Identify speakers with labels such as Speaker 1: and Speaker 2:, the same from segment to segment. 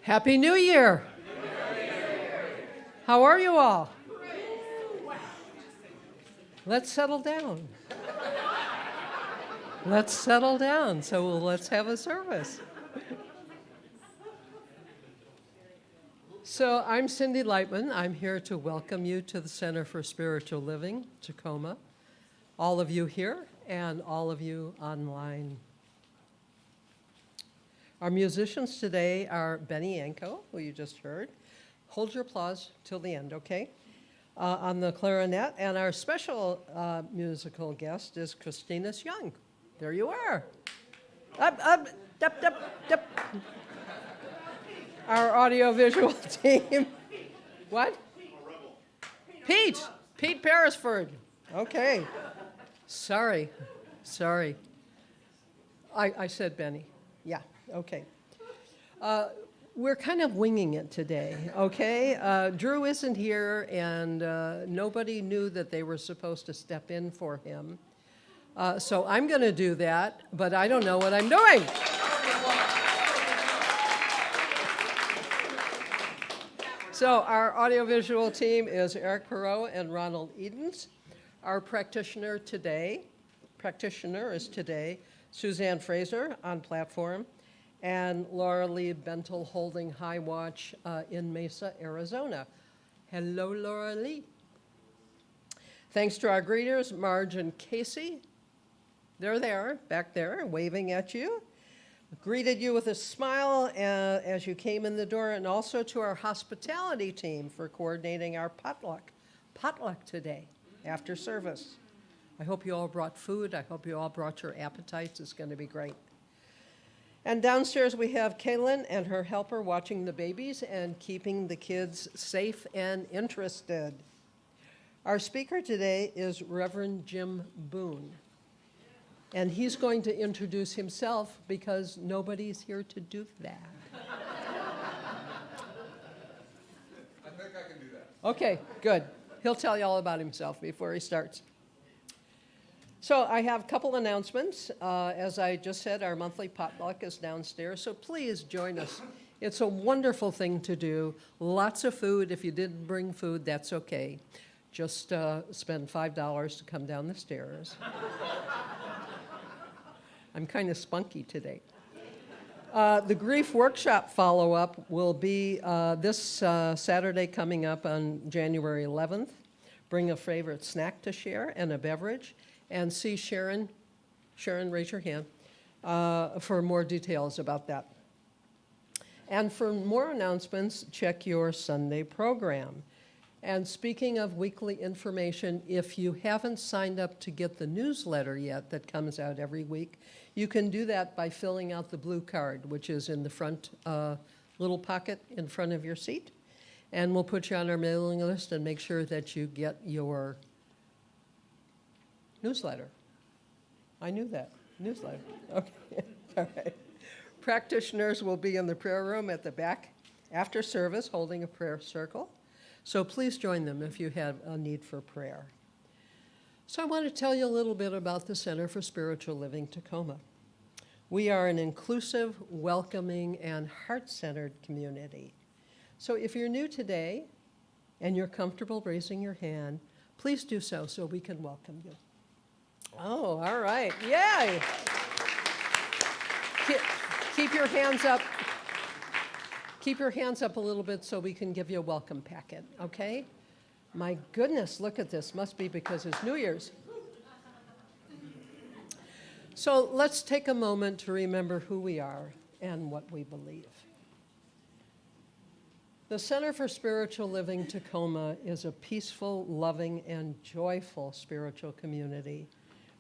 Speaker 1: Happy New Year! How are you all? Let's settle down. Let's settle down. So let's have a service. So I'm Cindie Leitman. I'm here to welcome you to the Center for Spiritual Living, Tacoma. All of you here and all of you online. Our musicians today are Bienvenido Yangco, who you just heard. Hold your applause till the end, okay? On the clarinet. And our special musical guest is ChristineEss Young. There you are. Up. Our audiovisual team. What? Pete Beresford. Okay. Sorry. I said Benny. Yeah, okay. We're kind of winging it today, okay? Drew isn't here, and nobody knew that they were supposed to step in for him. So I'm going to do that, but I don't know what I'm doing. So our audiovisual team is Erik Perrohe and Ronald. Our practitioner is today Suzanne Fraser on platform, and Laura Lee Bentel holding high watch in Mesa, Arizona. Hello, Laura Lee. Thanks to our greeters, Marge and Casey. They're there, back there, waving at you. Greeted you with a smile as you came in the door, and also to our hospitality team for coordinating our potluck today after service. I hope you all brought food. I hope you all brought your appetites. It's going to be great. And downstairs we have Kaylin and her helper watching the babies and keeping the kids safe and interested. Our speaker today is Reverend Jim Boone. And he's going to introduce himself because nobody's here to do that.
Speaker 2: I think I can do that.
Speaker 1: Okay, good. He'll tell you all about himself before he starts. So I have a couple announcements. As I just said, our monthly potluck is downstairs, so please join us. It's a wonderful thing to do. Lots of food. If you didn't bring food, that's okay. Just spend $5 to come down the stairs. I'm kind of spunky today. The grief workshop follow-up will be this Saturday coming up on January 11th. Bring a favorite snack to share and a beverage. And see Sharon, raise your hand, for more details about that. And for more announcements, check your Sunday program. And speaking of weekly information, if you haven't signed up to get the newsletter yet that comes out every week, you can do that by filling out the blue card, which is in the front little pocket in front of your seat. And we'll put you on our mailing list and make sure that you get your newsletter. I knew that. Newsletter. Okay. All right. Practitioners will be in the prayer room at the back after service holding a prayer circle. So please join them if you have a need for prayer. So I want to tell you a little bit about the Center for Spiritual Living Tacoma. We are an inclusive, welcoming, and heart-centered community. So if you're new today and you're comfortable raising your hand, please do so we can welcome you. Oh, all right. Yay! Keep your hands up. Keep your hands up a little bit so we can give you a welcome packet, okay? My goodness, look at this. Must be because it's New Year's. So let's take a moment to remember who we are and what we believe. The Center for Spiritual Living Tacoma is a peaceful, loving, and joyful spiritual community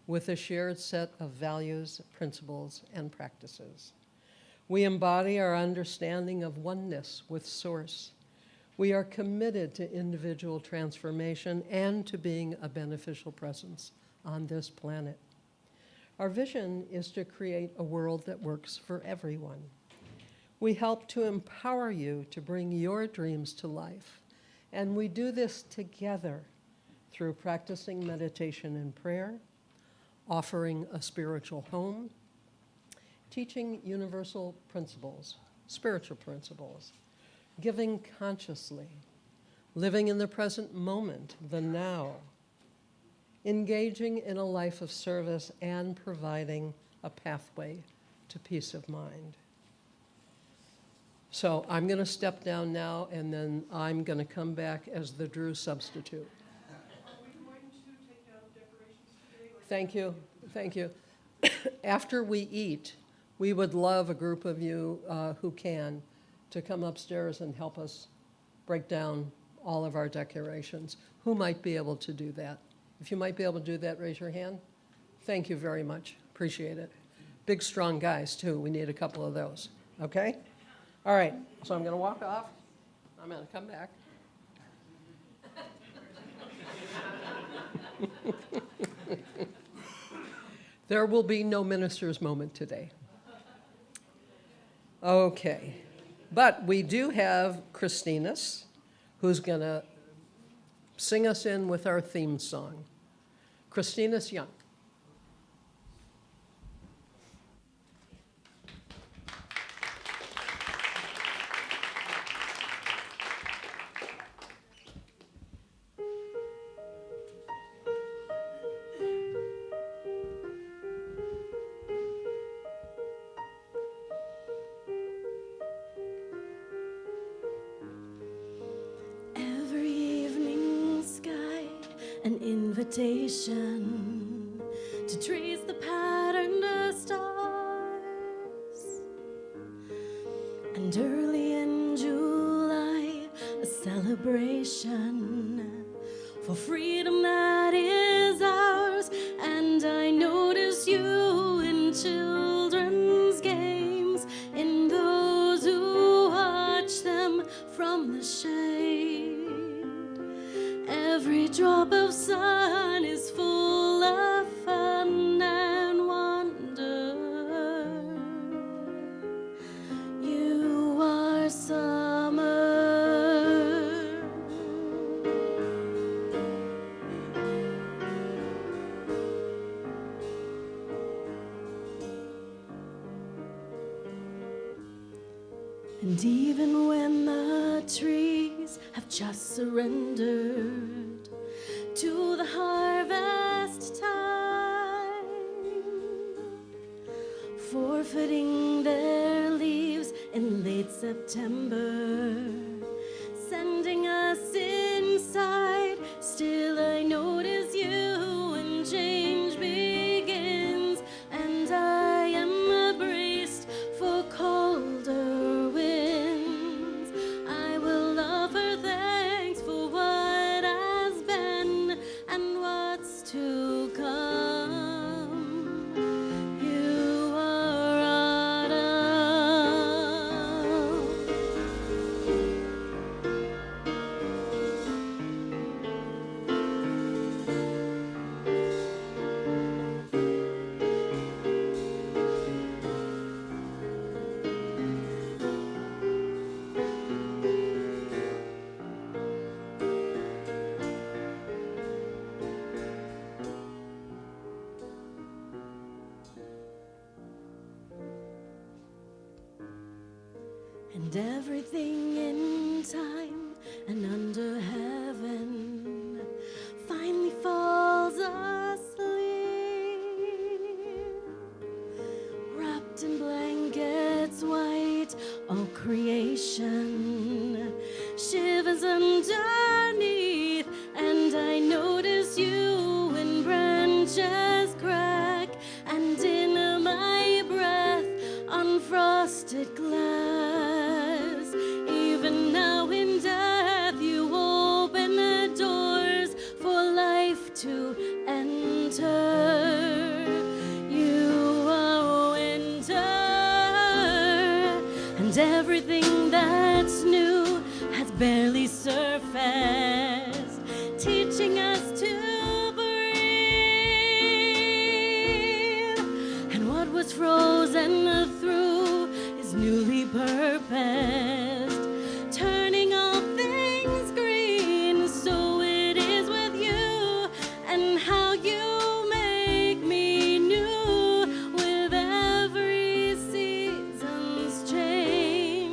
Speaker 1: with a shared set of values, principles, and practices. We embody our understanding of oneness with Source. We are committed to individual transformation and to being a beneficial presence on this planet. Our vision is to create a world that works for everyone. We help to empower you to bring your dreams to life, and we do this together through practicing meditation and prayer, offering a spiritual home, teaching universal principles, spiritual principles, giving consciously, living in the present moment, the now, engaging in a life of service and providing a pathway to peace of mind. So I'm going to step down now, and then I'm going to come back as the Drew substitute.
Speaker 3: Are we going to take down decorations today?
Speaker 1: Thank you, thank you. After we eat, we would love a group of you who can to come upstairs and help us break down all of our decorations. Who might be able to do that? If you might be able to do that, raise your hand. Thank you very much. Appreciate it. Big, strong guys, too. We need a couple of those. Okay? All right. So I'm going to walk off. I'm going to come back. There will be no minister's moment today. Okay. But we do have ChristineEss, who's going to sing us in with our theme song. ChristineEss Young.
Speaker 4: Every evening sky, an invitation to trace the pattern of stars. And early in July, a celebration for freedom that is ours. And I notice you in children's games, in those who watch them from the shade. Every drop of sun is full of fun and wonder. You are summer. And even when the trees have just surrendered to the harvest time, forfeiting their leaves in late September, sending us inside, still I notice you and change begins, and I am braced for colder winds. I will offer thanks for what has been and what's to come. You are autumn. And everything in time and under heaven finally falls asleep, wrapped in blankets white. All creation shivers underneath, and I notice you when branches crack, and in my breath unfrosted glass. Even now in death you open the doors for life to enter. You are winter, and everything that's new has barely surfaced, teaching us to breathe. And what was frozen through is newly purposed, turning all things green. So it is with you, and how you make me new with every season's change.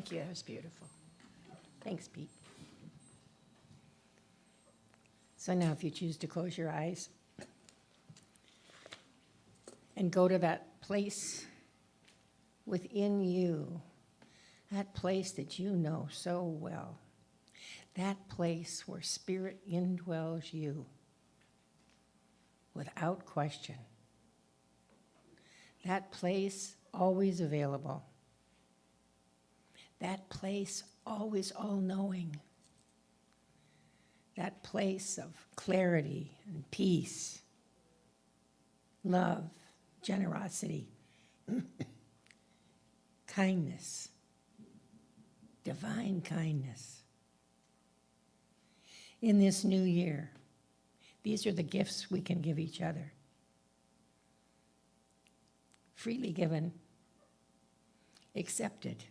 Speaker 5: Thank you. That was beautiful. Thanks, Pete. So now if you choose to close your eyes and go to that place within you, that place that you know so well, that place where Spirit indwells you without question, that place always available, that place always all-knowing, that place of clarity and peace, love, generosity, kindness, divine kindness. In this new year, these are the gifts we can give each other. Freely given, accepted,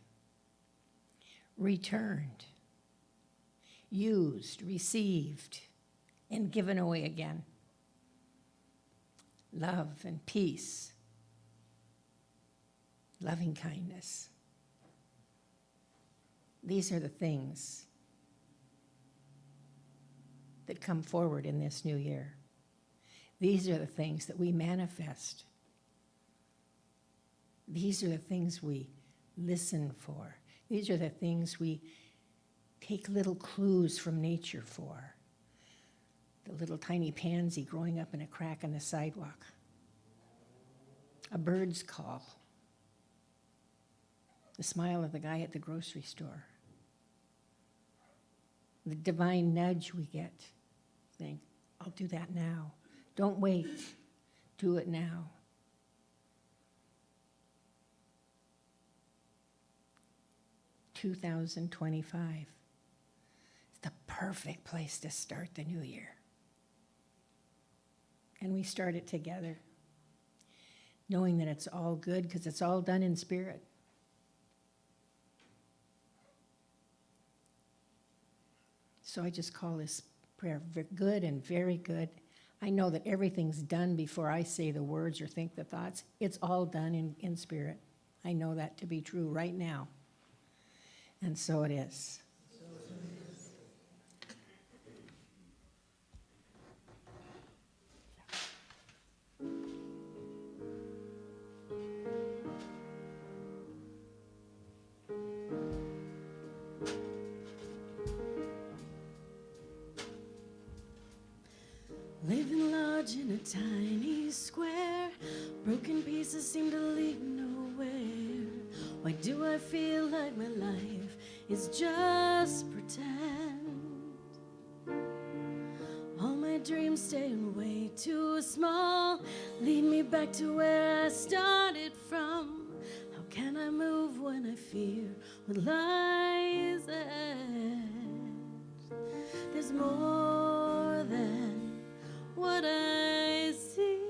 Speaker 5: returned, used, received, and given away again. Love and peace, loving kindness. These are the things that come forward in this new year. These are the things that we manifest. These are the things we listen for. These are the things we take little clues from nature for. The little tiny pansy growing up in a crack in the sidewalk. A bird's call. The smile of the guy at the grocery store. The divine nudge we get. Think, I'll do that now. Don't wait. Do it now. $2025. It's the perfect place to start the new year. And we start it together, knowing that it's all good because it's all done in spirit. So I just call this prayer good and very good. I know that everything's done before I say the words or think the thoughts. It's all done in spirit. I know that to be true right now. And so it is.
Speaker 4: Living large in a tiny square, broken pieces seem to lead nowhere. Why do I feel like my life is just pretend? All my dreams staying way too small, lead me back to where I started from. How can I move when I fear what lies ahead? There's more than what I see.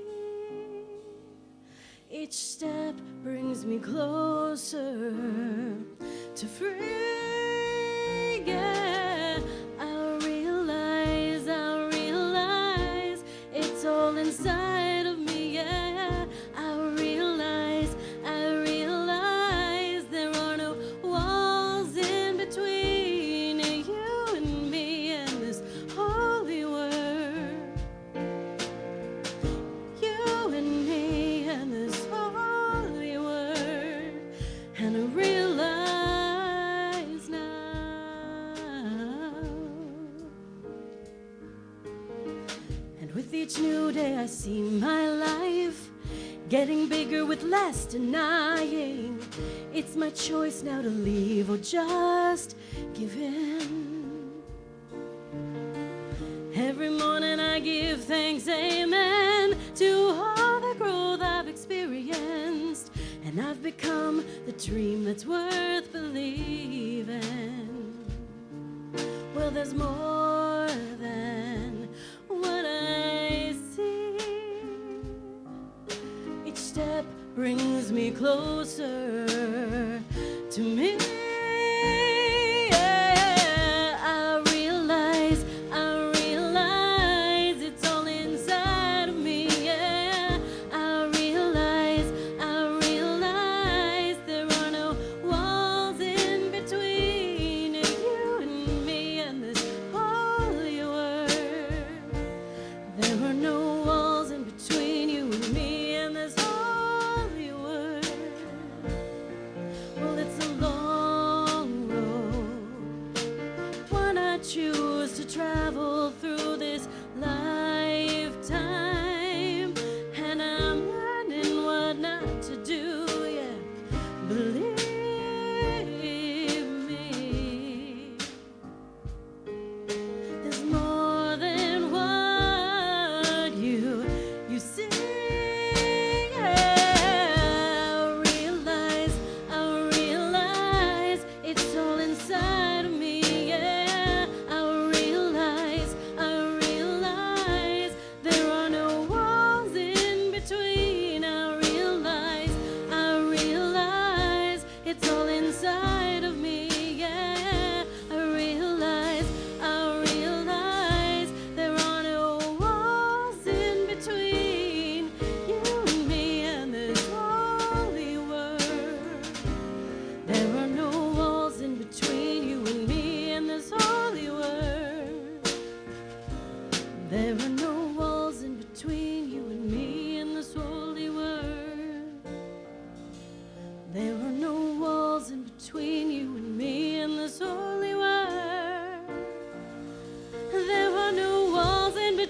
Speaker 4: Each step brings me closer to free. Yeah, I realize it's all inside of me. Yeah, I realize there are no walls in between you and me and this holy word. You and me and this holy word. And I realize now. And with each new day I see my life getting bigger with less denying. It's my choice now to leave or just give in. Every morning I give thanks, amen, to all the growth I've experienced. And I've become the dream that's worth believing. Well, there's more than what I see. Each step brings me closer to me. Yeah, I realize it's all inside of me. Yeah, I realize there are no walls in between.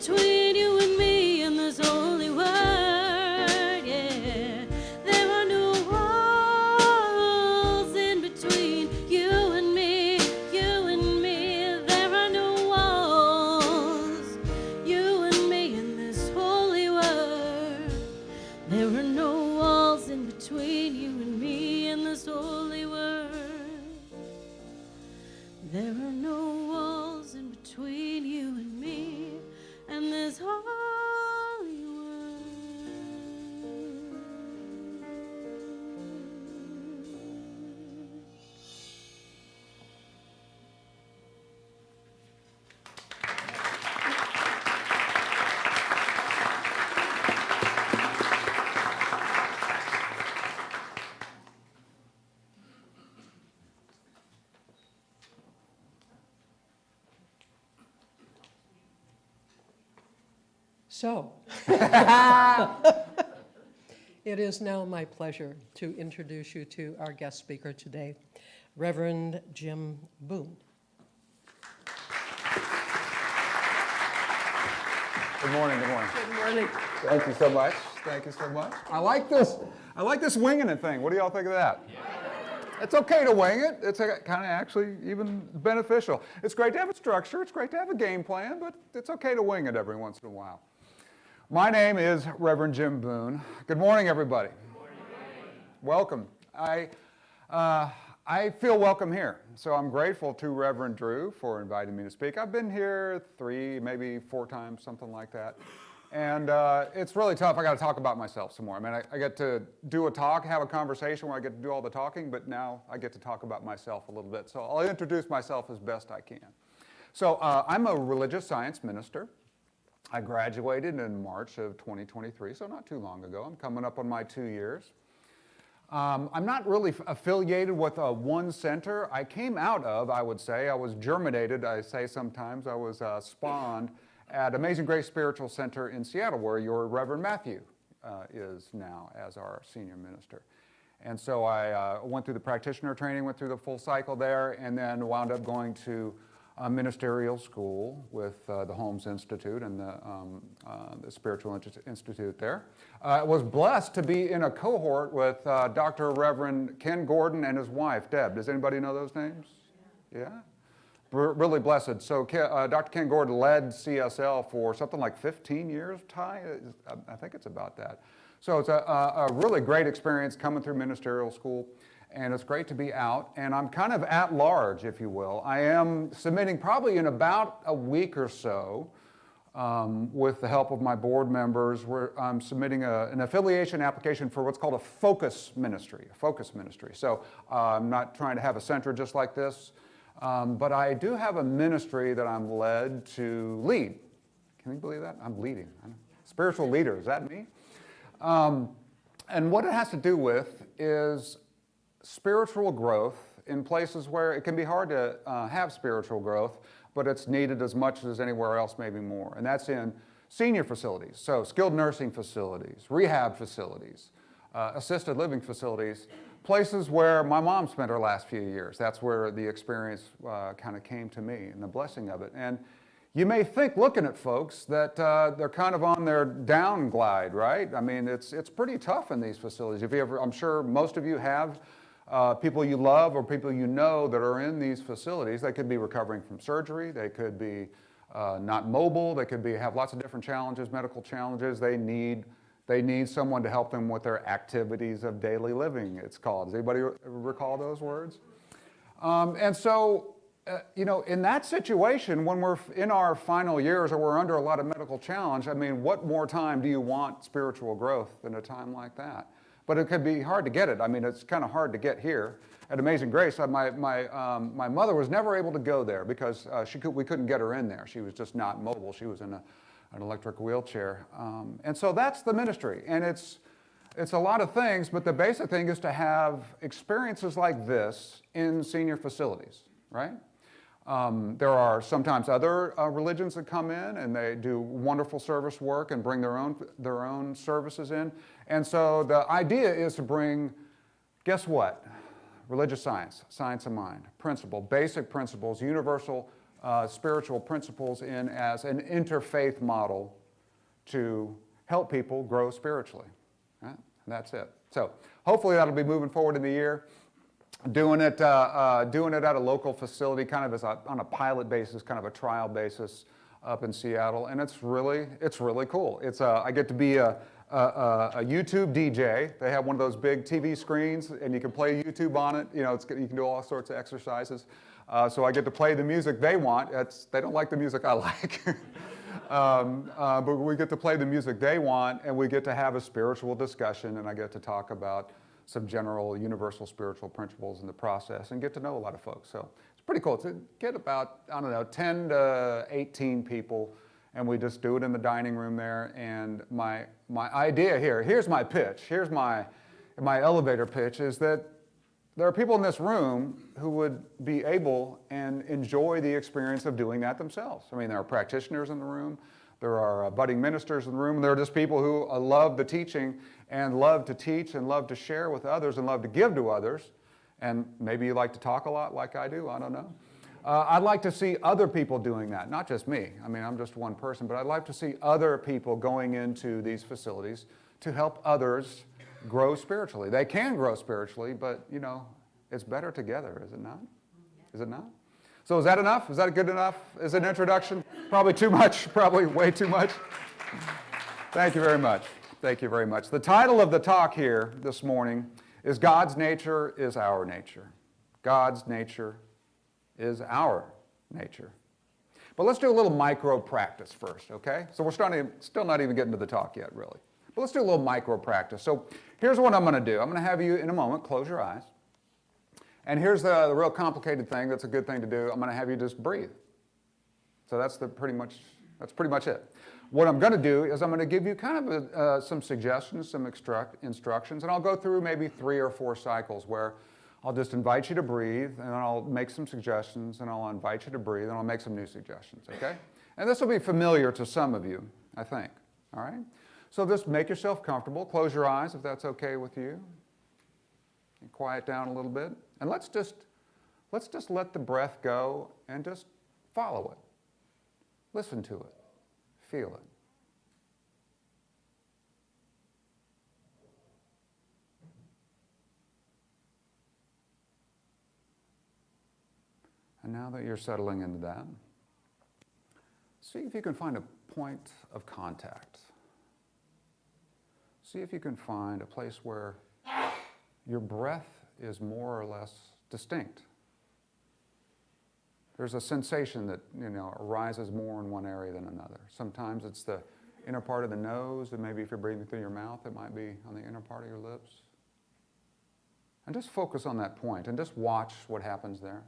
Speaker 4: between you and me and this holy word. Yeah, there are no walls in between you and me, you and me. There are no walls, you and me and this holy word. There are no walls in between you and me and this holy word. There are no walls in between you and me and this holy word.
Speaker 1: So, it is now my pleasure to introduce you to our guest speaker today, Reverend Jim Boone.
Speaker 2: Good morning, good morning.
Speaker 1: Good morning.
Speaker 2: Thank you so much. Thank you so much. I like this winging it thing. What do y'all think of that? It's okay to wing it. It's kind of actually even beneficial. It's great to have a structure. It's great to have a game plan, but it's okay to wing it every once in a while. My name is Reverend Jim Boone. Good morning, everybody. Good morning. Welcome. I feel welcome here, so I'm grateful to Reverend Drew for inviting me to speak. I've been here 3, maybe 4 times, something like that. And it's really tough. I got to talk about myself some more. I mean, I get to do a talk, have a conversation where I get to do all the talking, but now I get to talk about myself a little bit. So I'll introduce myself as best I can. So I'm a religious science minister. I graduated in March of 2023, so not too long ago. I'm coming up on my 2 years. I'm not really affiliated with one center. I came out of, I would say, I was germinated, I say sometimes, I was spawned at Amazing Grace Spiritual Center in Seattle, where your Reverend Matthew is now as our senior minister. And so I went through the practitioner training, went through the full cycle there, and then wound up going to ministerial school with the Holmes Institute and the Spiritual Institute there. I was blessed to be in a cohort with Dr. Reverend Ken Gordon and his wife, Deb. Does anybody know those names? Yeah? Really blessed. So Dr. Ken Gordon led CSL for something like 15 years, Ty? I think it's about that. So it's a really great experience coming through ministerial school. And it's great to be out, and I'm kind of at large, if you will. I am submitting probably in about a week or so, with the help of my board members, I'm submitting an affiliation application for what's called a focus ministry, So I'm not trying to have a center just like this, but I do have a ministry that I'm led to lead. Can you believe that? I'm leading. Spiritual leader, is that me? And what it has to do with is spiritual growth in places where it can be hard to have spiritual growth, but it's needed as much as anywhere else, maybe more. And that's in senior facilities, so skilled nursing facilities, rehab facilities, assisted living facilities, places where my mom spent her last few years. That's where the experience kind of came to me and the blessing of it. And you may think, looking at folks, that they're kind of on their down glide, right? I mean, it's pretty tough in these facilities. If you ever, I'm sure most of you have people you love or people you know that are in these facilities. They could be recovering from surgery. They could be not mobile. They could have lots of different challenges, medical challenges. They need someone to help them with their activities of daily living, it's called. Does anybody recall those words? And so, in that situation, when we're in our final years or we're under a lot of medical challenge, I mean, what more time do you want spiritual growth than a time like that? But it could be hard to get it. I mean, it's kind of hard to get here. At Amazing Grace, my mother was never able to go there because we couldn't get her in there. She was just not mobile. She was in an electric wheelchair. And so that's the ministry. And it's a lot of things, but the basic thing is to have experiences like this in senior facilities, right? There are sometimes other religions that come in and they do wonderful service work and bring their own services in. And so the idea is to bring, guess what? Religious science, science of mind, basic principles, universal spiritual principles in as an interfaith model to help people grow spiritually. Right? And that's it. So hopefully that'll be moving forward in the year. Doing it at a local facility, kind of on a pilot basis, kind of a trial basis up in Seattle, and it's really cool. I get to be a YouTube DJ. They have one of those big TV screens, and you can play YouTube on it. You know, you can do all sorts of exercises. So I get to play the music they want. They don't like the music I like. But we get to play the music they want, and we get to have a spiritual discussion, and I get to talk about some general universal spiritual principles in the process and get to know a lot of folks. So it's pretty cool. To get about, I don't know, 10 to 18 people, and we just do it in the dining room there. And my idea here's my pitch, here's my elevator pitch, is that there are people in this room who would be able and enjoy the experience of doing that themselves. I mean, there are practitioners in the room, there are budding ministers in the room, there are just people who love the teaching and love to teach and love to share with others and love to give to others. And maybe you like to talk a lot like I do, I don't know. I'd like to see other people doing that, not just me. I mean, I'm just one person, but I'd like to see other people going into these facilities to help others grow spiritually. They can grow spiritually, but you know, it's better together, is it not? Is it not? So is that enough? Is that good enough as an introduction? Probably too much, probably way too much. Thank you very much. Thank you very much. The title of the talk here this morning is God's Nature is Our Nature. God's nature is our nature. But let's do a little micro practice first, okay? So we're still not even getting to the talk yet, really. But let's do a little micro practice. So here's what I'm going to do. I'm going to have you, in a moment, close your eyes. And here's the real complicated thing that's a good thing to do. I'm going to have you just breathe. So that's pretty much it. What I'm going to do is I'm going to give you kind of some suggestions, some instructions, and I'll go through maybe 3 or 4 cycles where I'll just invite you to breathe, and I'll make some suggestions, and I'll invite you to breathe, and I'll make some new suggestions, okay? And this will be familiar to some of you, I think, all right? So just make yourself comfortable. Close your eyes if that's okay with you. And quiet down a little bit. And let's just let the breath go and just follow it. Listen to it. Feel it. And now that you're settling into that, see if you can find a point of contact. See if you can find a place where your breath is more or less distinct. There's a sensation that, arises more in one area than another. Sometimes it's the inner part of the nose, and maybe if you're breathing through your mouth, it might be on the inner part of your lips. And just focus on that point and just watch what happens there.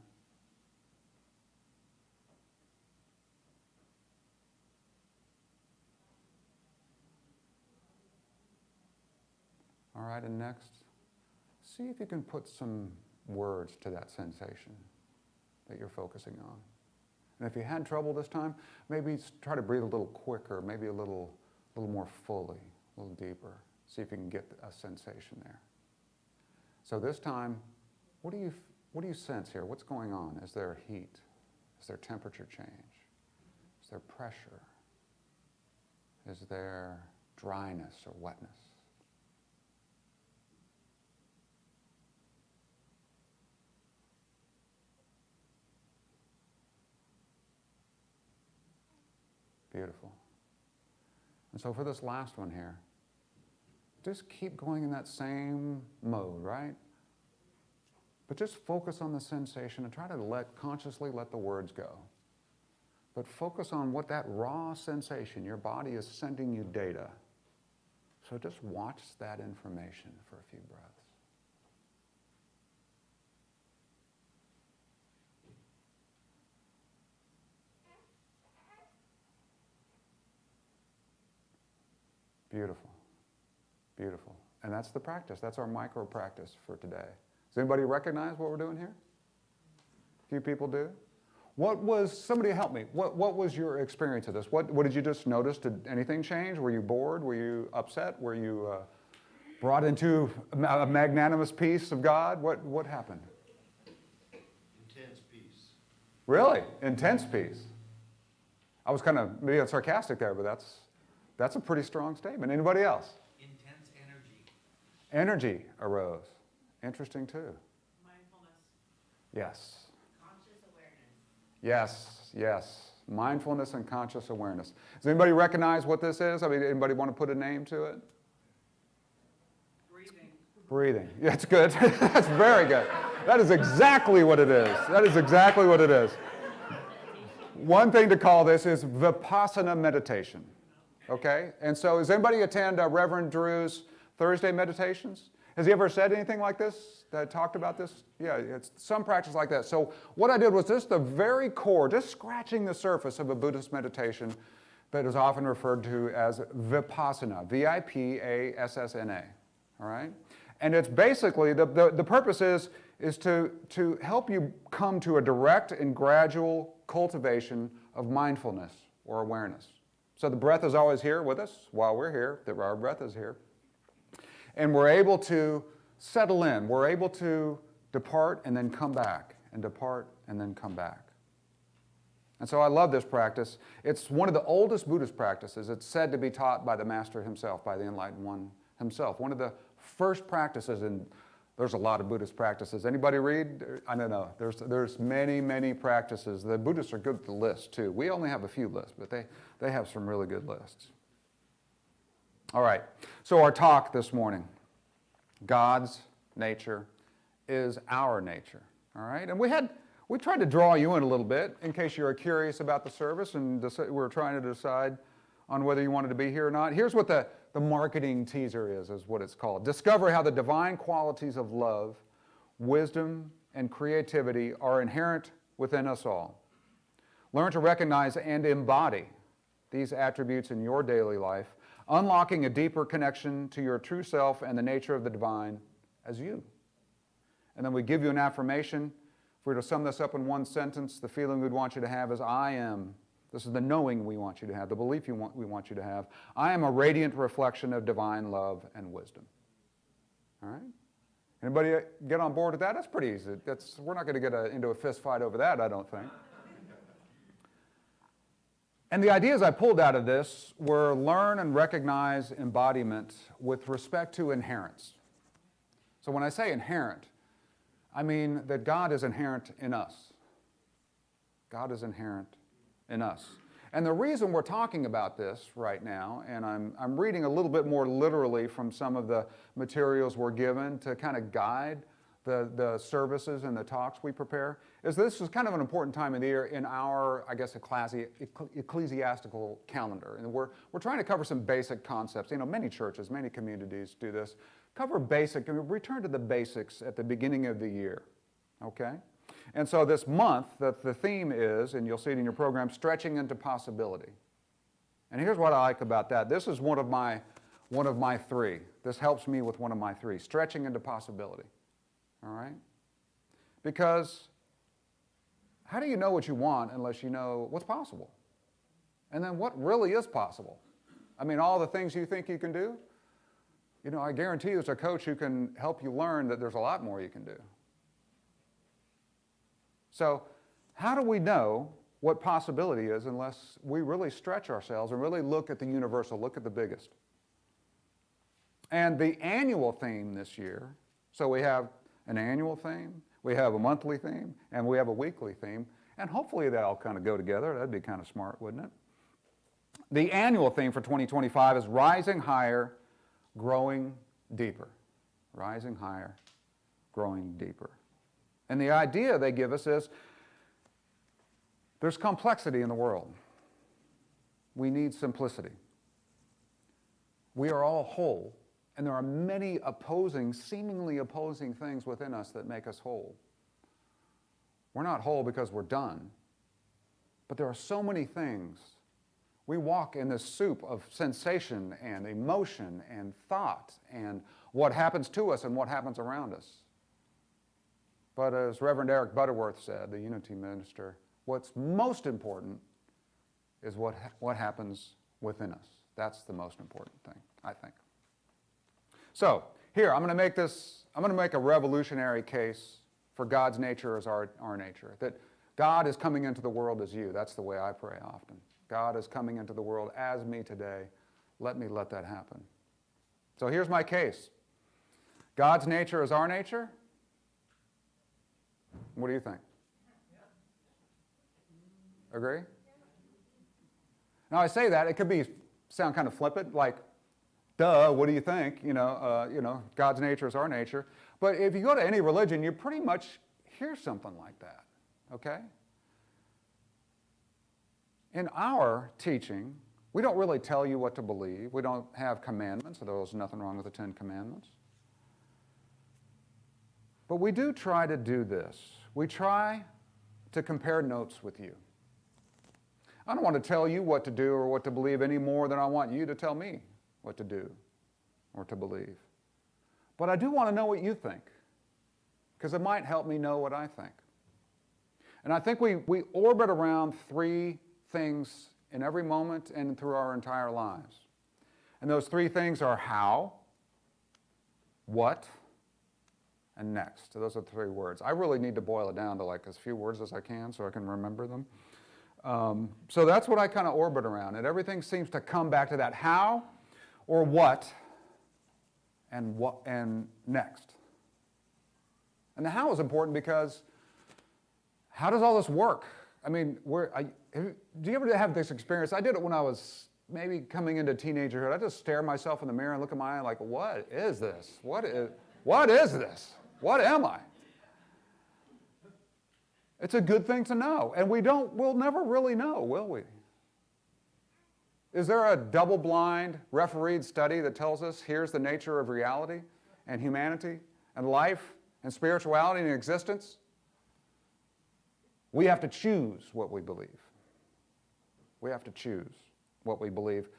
Speaker 2: All right, and next, see if you can put some words to that sensation that you're focusing on. And if you had trouble this time, maybe try to breathe a little quicker, maybe a little more fully, a little deeper. See if you can get a sensation there. So this time, what do you sense here? What's going on? Is there heat? Is there temperature change? Is there pressure? Is there dryness or wetness? Beautiful. And so for this last one here, just keep going in that same mode, right? But just focus on the sensation and try to consciously let the words go. But focus on what that raw sensation, your body is sending you data. So just watch that information for a few breaths. Beautiful, beautiful. And that's the practice. That's our micro practice for today. Does anybody recognize what we're doing here? A few people do. Somebody help me, what was your experience of this? What did you just notice? Did anything change? Were you bored? Were you upset? Were you brought into a magnanimous peace of God? What happened?
Speaker 6: Intense peace.
Speaker 2: Really? Intense peace. I was kind of maybe sarcastic there, but that's a pretty strong statement. Anybody else?
Speaker 6: Intense energy.
Speaker 2: Energy arose. Interesting too.
Speaker 3: Mindfulness.
Speaker 2: Yes.
Speaker 6: Conscious awareness.
Speaker 2: Yes, yes. Mindfulness and conscious awareness. Does anybody recognize what this is? I mean, anybody want to put a name to it?
Speaker 3: Breathing.
Speaker 2: Breathing. Yeah, that's good. That's very good. That is exactly what it is. That is exactly what it is. One thing to call this is Vipassana meditation. Okay? And so does anybody attend Reverend Drew's Thursday meditations? Has he ever said anything like this, that talked about this? Yeah, it's some practice like that. So what I did was just the very core, just scratching the surface of a Buddhist meditation that is often referred to as Vipassana, V-I-P-A-S-S-N-A, all right? And it's basically, the purpose is to help you come to a direct and gradual cultivation of mindfulness or awareness. So the breath is always here with us while we're here, our breath is here. And we're able to settle in. We're able to depart and then come back, and depart and then come back. And so I love this practice. It's one of the oldest Buddhist practices. It's said to be taught by the Master himself, by the Enlightened One himself. One of the first practices, and there's a lot of Buddhist practices. Anybody read? I don't know. There's many, many practices. The Buddhists are good at the list, too. We only have a few lists, but they have some really good lists. All right, so our talk this morning, God's nature is our nature, all right? And we tried to draw you in a little bit in case you're curious about the service and we're trying to decide on whether you wanted to be here or not. Here's what the marketing teaser is what it's called. Discover how the divine qualities of love, wisdom, and creativity are inherent within us all. Learn to recognize and embody these attributes in your daily life, unlocking a deeper connection to your true self and the nature of the divine as you. And then we give you an affirmation. If we were to sum this up in one sentence, the feeling we'd want you to have is, I am. This is the knowing we want you to have, the belief we want you to have. I am a radiant reflection of divine love and wisdom. All right? Anybody get on board with that? That's pretty easy. We're not going to get into a fist fight over that, I don't think. And the ideas I pulled out of this were learn and recognize embodiment with respect to inherence. So when I say inherent, I mean that God is inherent in us. God is inherent in us. And the reason we're talking about this right now, and I'm reading a little bit more literally from some of the materials we're given to kind of guide the services and the talks we prepare, is this is kind of an important time of the year in our, I guess, ecclesiastical calendar. And we're trying to cover some basic concepts. You know, many churches, many communities do this. Cover basic, and return to the basics at the beginning of the year, okay? And so this month, the theme is, and you'll see it in your program, stretching into possibility. And here's what I like about that. This is one of my three. This helps me with one of my three, stretching into possibility. All right? Because how do you know what you want unless you know what's possible? And then what really is possible? I mean, all the things you think you can do, you know, I guarantee you there's a coach who can help you learn that there's a lot more you can do. So how do we know what possibility is unless we really stretch ourselves and really look at the universal, look at the biggest? And the annual theme this year, so we have an annual theme, we have a monthly theme, and we have a weekly theme, and hopefully they all kind of go together. That'd be kind of smart, wouldn't it? The annual theme for 2025 is rising higher, growing deeper. Rising higher, growing deeper. And the idea they give us is there's complexity in the world. We need simplicity. We are all whole, and there are many seemingly opposing things within us that make us whole. We're not whole because we're done, but there are so many things. We walk in this soup of sensation and emotion and thought and what happens to us and what happens around us. But as Reverend Erik Butterworth said, the Unity minister, what's most important is what happens within us. That's the most important thing, I think. So here, I'm going to make a revolutionary case for God's nature as our nature. That God is coming into the world as you. That's the way I pray often. God is coming into the world as me today. Let me let that happen. So here's my case. God's nature is our nature. What do you think? Agree? Now I say that, it could sound kind of flippant, like, duh, what do you think? God's nature is our nature. But if you go to any religion, you pretty much hear something like that, okay? In our teaching, we don't really tell you what to believe. We don't have commandments, although there's nothing wrong with the 10 Commandments. But we do try to do this. We try to compare notes with you. I don't want to tell you what to do or what to believe any more than I want you to tell me what to do or to believe. But I do want to know what you think, because it might help me know what I think. And I think we orbit around 3 things in every moment and through our entire lives. And those 3 things are how, what, and next. So those are the 3 words. I really need to boil it down to like as few words as I can so I can remember them. So that's what I kind of orbit around. And everything seems to come back to that how or what and next. And the how is important because how does all this work? I mean, do you ever have this experience? I did it when I was maybe coming into teenagerhood. I just stare myself in the mirror and look at my eye like, what is this? What is this? What am I? It's a good thing to know. And we'll never really know, will we? Is there a double-blind, refereed study that tells us here's the nature of reality and humanity and life and spirituality and existence? We have to choose what we believe. We have to choose what we believe.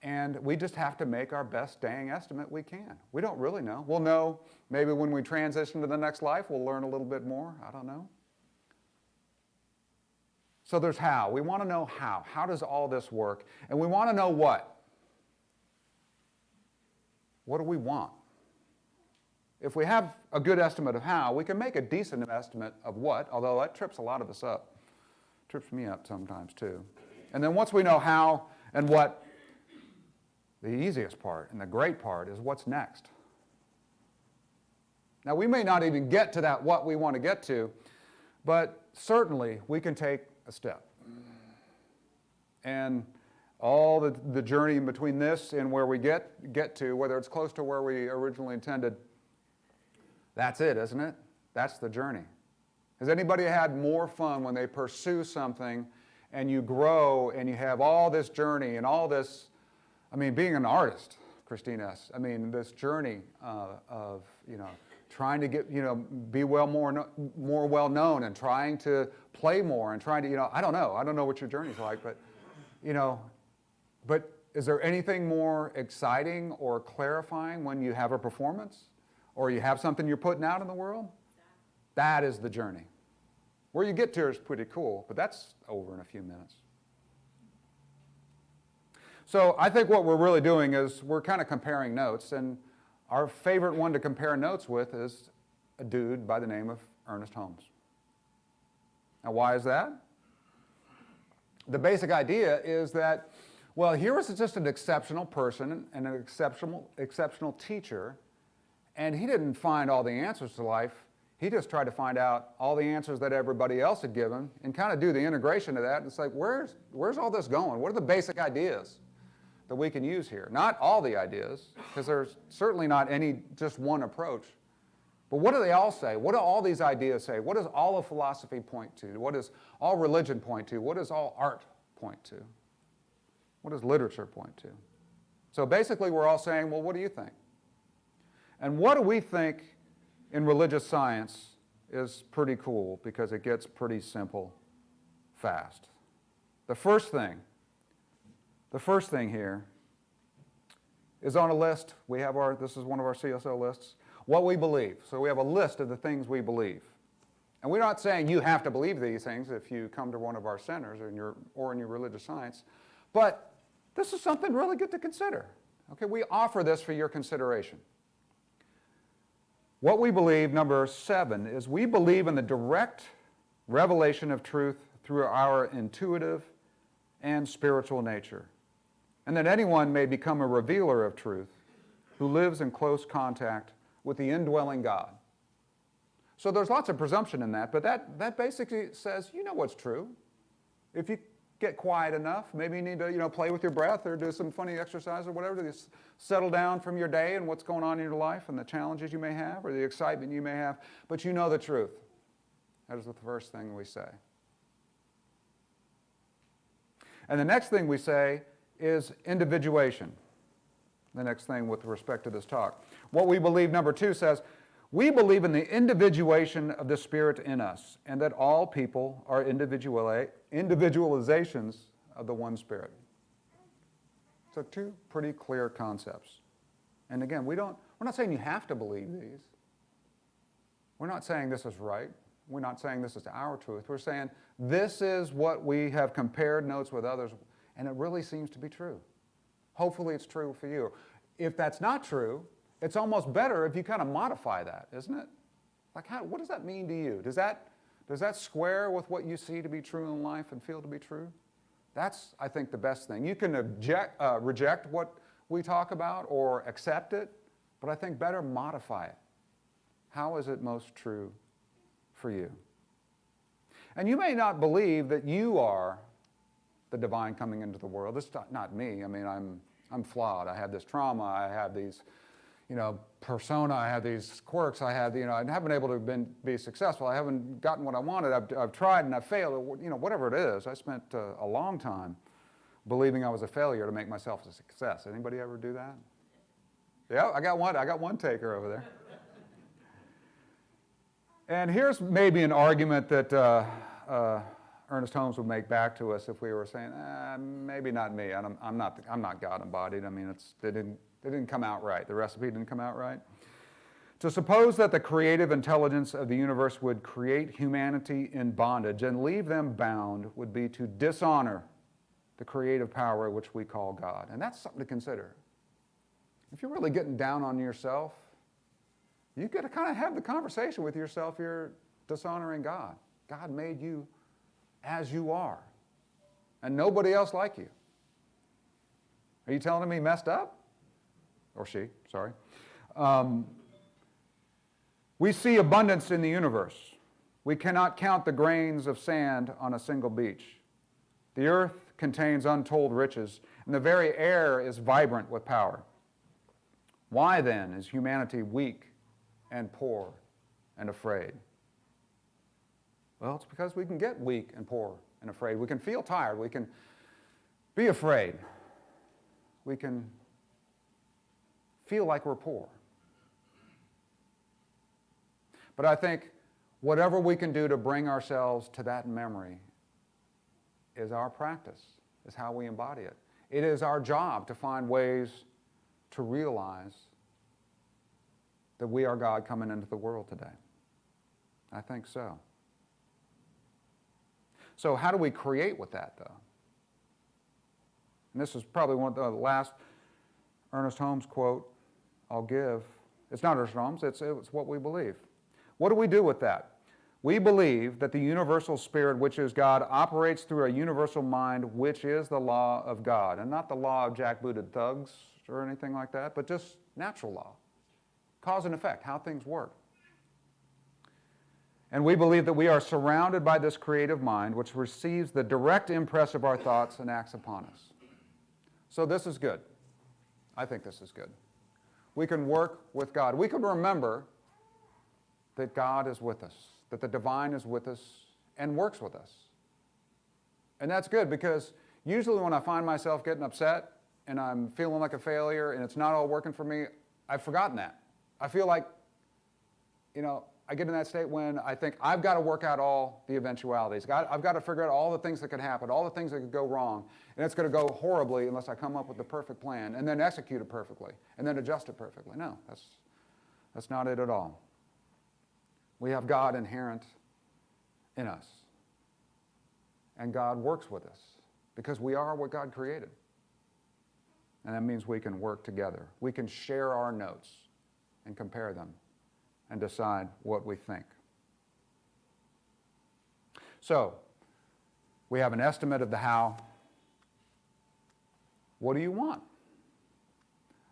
Speaker 2: And we just have to make our best dang estimate we can. We don't really know. We'll know maybe when we transition to the next life, we'll learn a little bit more. I don't know. So there's how. We want to know how. How does all this work? And we want to know what. What do we want? If we have a good estimate of how, we can make a decent estimate of what, although that trips a lot of us up. Trips me up sometimes too. And then once we know how and what, the easiest part and the great part is what's next. Now we may not even get to that what we want to get to, but certainly we can take a step. And all the journey in between this and where we get to, whether it's close to where we originally intended, that's it, isn't it? That's the journey. Has anybody had more fun when they pursue something and you grow and you have all this journey and all this, I mean, being an artist, ChristineEss, I mean, this journey of trying to get, be more well known and trying to play more and trying to, I don't know what your journey's like, but, but is there anything more exciting or clarifying when you have a performance or you have something you're putting out in the world? That is the journey. Where you get to is pretty cool, but that's over in a few minutes. So I think what we're really doing is we're kind of comparing notes, and our favorite one to compare notes with is a dude by the name of Ernest Holmes. Now, why is that? The basic idea is that, well, here was just an exceptional person and an exceptional teacher, and he didn't find all the answers to life. He just tried to find out all the answers that everybody else had given and kind of do the integration of that. And it's like, where's all this going? What are the basic ideas that we can use here? Not all the ideas, because there's certainly not any just one approach. But what do they all say? What do all these ideas say? What does all of philosophy point to? What does all religion point to? What does all art point to? What does literature point to? So basically we're all saying, well, what do you think? And what do we think in religious science is pretty cool because it gets pretty simple fast. The first thing here is on a list. We have this is one of our CSO lists, what we believe. So we have a list of the things we believe. And we're not saying you have to believe these things if you come to one of our centers or in your religious science, but this is something really good to consider. Okay, we offer this for your consideration. What we believe, number 7, is we believe in the direct revelation of truth through our intuitive and spiritual nature, and that anyone may become a revealer of truth who lives in close contact with the indwelling God. So there's lots of presumption in that, but that basically says, you know what's true. If you get quiet enough, maybe you need to play with your breath or do some funny exercise or whatever to settle down from your day and what's going on in your life and the challenges you may have or the excitement you may have, but you know the truth. That is the first thing we say. And the next thing we say is individuation. The next thing with respect to this talk. What we believe, number 2, says, we believe in the individuation of the Spirit in us, and that all people are individualizations of the one Spirit. So 2 pretty clear concepts. And again, we're not saying you have to believe these. We're not saying this is right. We're not saying this is our truth. We're saying this is what we have compared notes with others, and it really seems to be true. Hopefully it's true for you. If that's not true, it's almost better if you kind of modify that, isn't it? Like, what does that mean to you? Does that square with what you see to be true in life and feel to be true? That's, I think, the best thing. You can reject what we talk about or accept it, but I think better modify it. How is it most true for you? And you may not believe that you are the divine coming into the world. It's not me. I mean, I'm flawed. I have this trauma. I have these, persona. I have these quirks. I haven't been able to be successful. I haven't gotten what I wanted. I've tried and I've failed. Whatever it is. I spent a long time believing I was a failure to make myself a success. Anybody ever do that? Yeah, I got one taker over there. And here's maybe an argument that Ernest Holmes would make back to us if we were saying, maybe not me. I'm not God embodied. I mean, they didn't come out right. The recipe didn't come out right. To suppose that the creative intelligence of the universe would create humanity in bondage and leave them bound would be to dishonor the creative power which we call God. And that's something to consider. If you're really getting down on yourself, you've got to kind of have the conversation with yourself. You're dishonoring God. God made you as you are, and nobody else like you. Are you telling him he messed up? Or she, sorry. We see abundance in the universe. We cannot count the grains of sand on a single beach. The earth contains untold riches, and the very air is vibrant with power. Why then is humanity weak and poor and afraid? Well, it's because we can get weak and poor and afraid. We can feel tired. We can be afraid. We can feel like we're poor. But I think whatever we can do to bring ourselves to that memory is our practice, is how we embody it. It is our job to find ways to realize that we are God coming into the world today. I think so. So how do we create with that, though? And this is probably one of the last Ernest Holmes quote I'll give. It's not Ernest Holmes, it's what we believe. What do we do with that? We believe that the universal spirit, which is God, operates through a universal mind, which is the law of God. And not the law of jackbooted thugs or anything like that, but just natural law. Cause and effect, how things work. And we believe that we are surrounded by this creative mind, which receives the direct impress of our thoughts and acts upon us. So this is good. I think this is good. We can work with God. We can remember that God is with us, that the divine is with us and works with us. And that's good, because usually when I find myself getting upset and I'm feeling like a failure and it's not all working for me, I've forgotten that. I feel like, I get in that state when I think I've got to work out all the eventualities. I've got to figure out all the things that could happen, all the things that could go wrong, and it's going to go horribly unless I come up with the perfect plan and then execute it perfectly and then adjust it perfectly. No, that's not it at all. We have God inherent in us, and God works with us because we are what God created. And that means we can work together. We can share our notes and compare them and decide what we think. So, we have an estimate of the how. What do you want?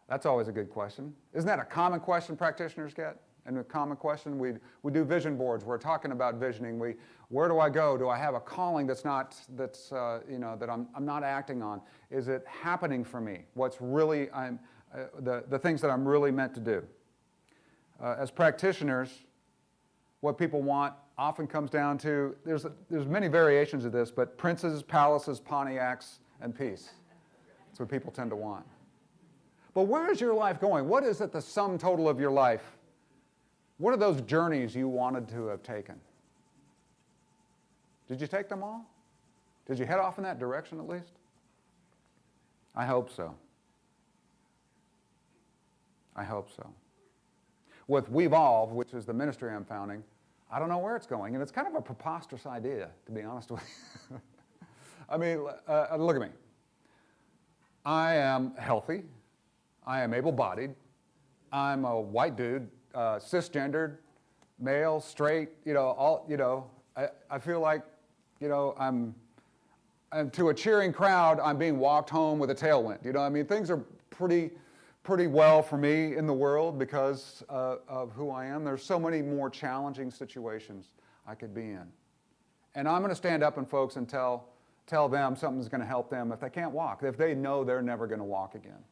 Speaker 2: That's always a good question. Isn't that a common question practitioners get? And a common question, we do vision boards. We're talking about visioning. Where do I go? Do I have a calling that I'm not acting on? Is it happening for me? What's really the things that I'm really meant to do? As practitioners, what people want often comes down to there's many variations of this, but princes, palaces, Pontiacs, and peace. That's what people tend to want. But where is your life going? What is it, the sum total of your life? What are those journeys you wanted to have taken? Did you take them all? Did you head off in that direction at least? I hope so. I hope so. With Wevolve, which is the ministry I'm founding, I don't know where it's going, and it's kind of a preposterous idea, to be honest with you. I mean, look at me. I am healthy. I am able-bodied. I'm a white dude, cisgendered, male, straight. I feel like, I'm to a cheering crowd. I'm being walked home with a tailwind. Things are pretty well for me in the world because of who I am. There's so many more challenging situations I could be in, and I'm going to stand up and folks and tell them something's going to help them if they can't walk, if they know they're never going to walk again.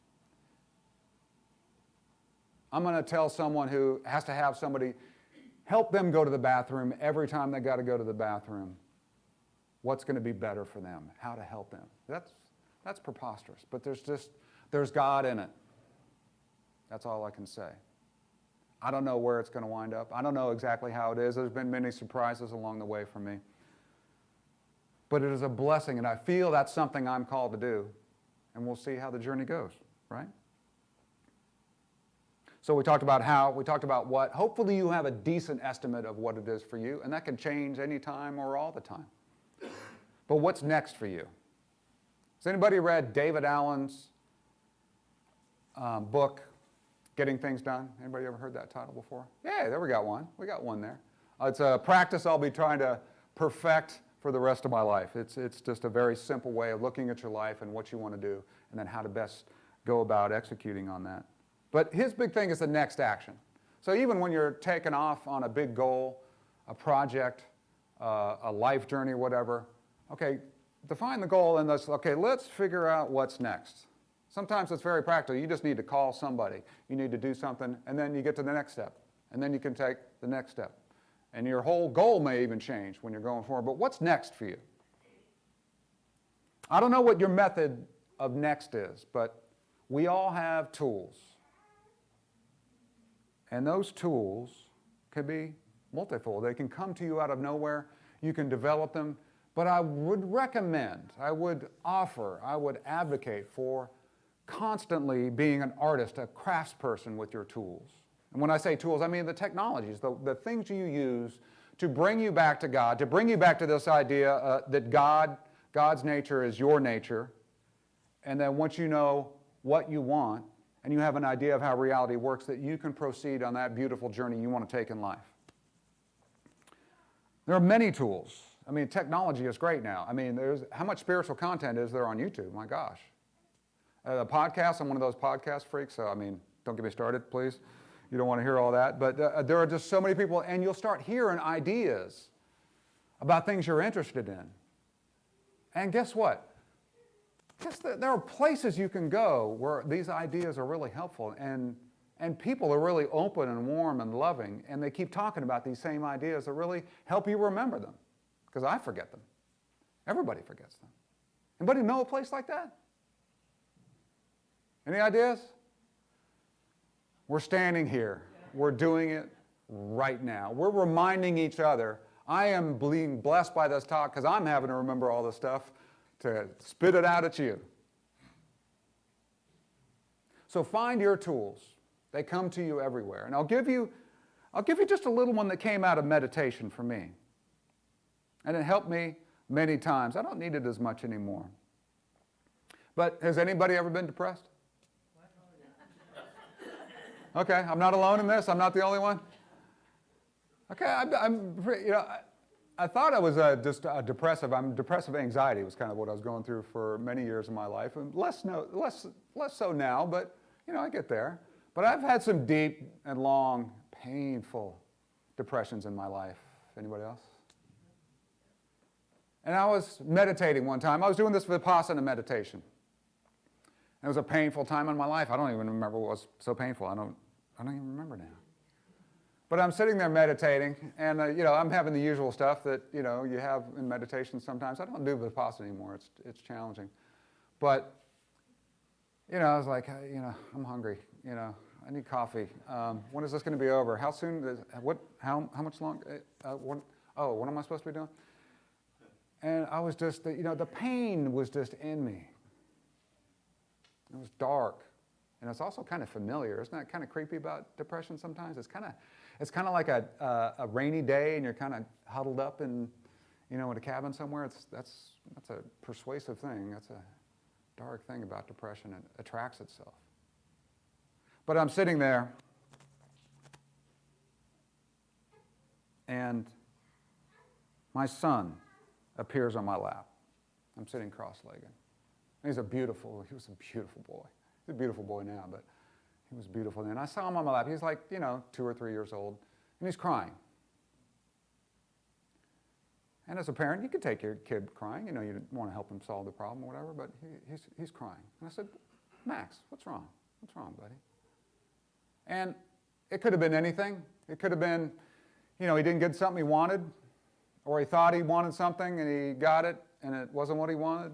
Speaker 2: I'm going to tell someone who has to have somebody help them go to the bathroom every time they got to go to the bathroom what's going to be better for them, how to help them. That's preposterous, but there's God in it. That's all I can say. I don't know where it's going to wind up. I don't know exactly how it is. There's been many surprises along the way for me. But it is a blessing, and I feel that's something I'm called to do, and we'll see how the journey goes, right? So we talked about how, we talked about what. Hopefully you have a decent estimate of what it is for you, and that can change any time or all the time. But what's next for you? Has anybody read David Allen's book, Getting Things Done? Anybody ever heard that title before? Yeah, there we got one. We got one there. It's a practice I'll be trying to perfect for the rest of my life. It's just a very simple way of looking at your life and what you want to do, and then how to best go about executing on that. But his big thing is the next action. So even when you're taking off on a big goal, a project, a life journey, whatever, okay, define the goal and let's figure out what's next. Sometimes it's very practical. You just need to call somebody. You need to do something, and then you get to the next step. And then you can take the next step. And your whole goal may even change when you're going forward. But what's next for you? I don't know what your method of next is, but we all have tools. And those tools can be multifold. They can come to you out of nowhere. You can develop them. But I would recommend, I would offer, I would advocate for constantly being an artist, a craftsperson with your tools. And when I say tools, I mean the technologies, the things you use to bring you back to God, to bring you back to this idea that God's nature is your nature. And then once you know what you want, and you have an idea of how reality works, that you can proceed on that beautiful journey you want to take in life. There are many tools. I mean, technology is great now. I mean, how much spiritual content is there on YouTube? My gosh. The podcast, I'm one of those podcast freaks, so I mean, don't get me started, please. You don't want to hear all that. But there are just so many people, and you'll start hearing ideas about things you're interested in. And guess what? There are places you can go where these ideas are really helpful, and people are really open and warm and loving, and they keep talking about these same ideas that really help you remember them, because I forget them. Everybody forgets them. Anybody know a place like that? Any ideas? We're standing here. We're doing it right now. We're reminding each other. I am being blessed by this talk because I'm having to remember all this stuff to spit it out at you. So find your tools. They come to you everywhere. And I'll give you just a little one that came out of meditation for me. And it helped me many times. I don't need it as much anymore. But has anybody ever been depressed? Okay, I'm not alone in this. I'm not the only one. Okay, I thought I was just depressive. Depressive anxiety was kind of what I was going through for many years of my life, and less so now, but I get there. But I've had some deep and long, painful depressions in my life. Anybody else? And I was meditating one time. I was doing this Vipassana meditation. It was a painful time in my life. I don't even remember what was so painful. I don't even remember now. But I'm sitting there meditating, and I'm having the usual stuff that you have in meditation sometimes. I don't do Vipassana anymore. It's challenging. But I was like, I'm hungry. I need coffee. When is this going to be over? How soon? How much longer? What am I supposed to be doing? And I was just, the pain was just in me. It was dark, and it's also kind of familiar. Isn't that kind of creepy about depression sometimes? It's kind of like a rainy day, and you're kind of huddled up in a cabin somewhere. That's a persuasive thing. That's a dark thing about depression. It attracts itself. But I'm sitting there, and my son appears on my lap. I'm sitting cross-legged. He was a beautiful boy. He's a beautiful boy now, but he was beautiful then. I saw him on my lap. He's like, 2 or 3 years old, and he's crying. And as a parent, you could take your kid crying. You want to help him solve the problem or whatever, but he's crying. And I said, Max, what's wrong? What's wrong, buddy? And it could have been anything. It could have been, he didn't get something he wanted, or he thought he wanted something and he got it and it wasn't what he wanted,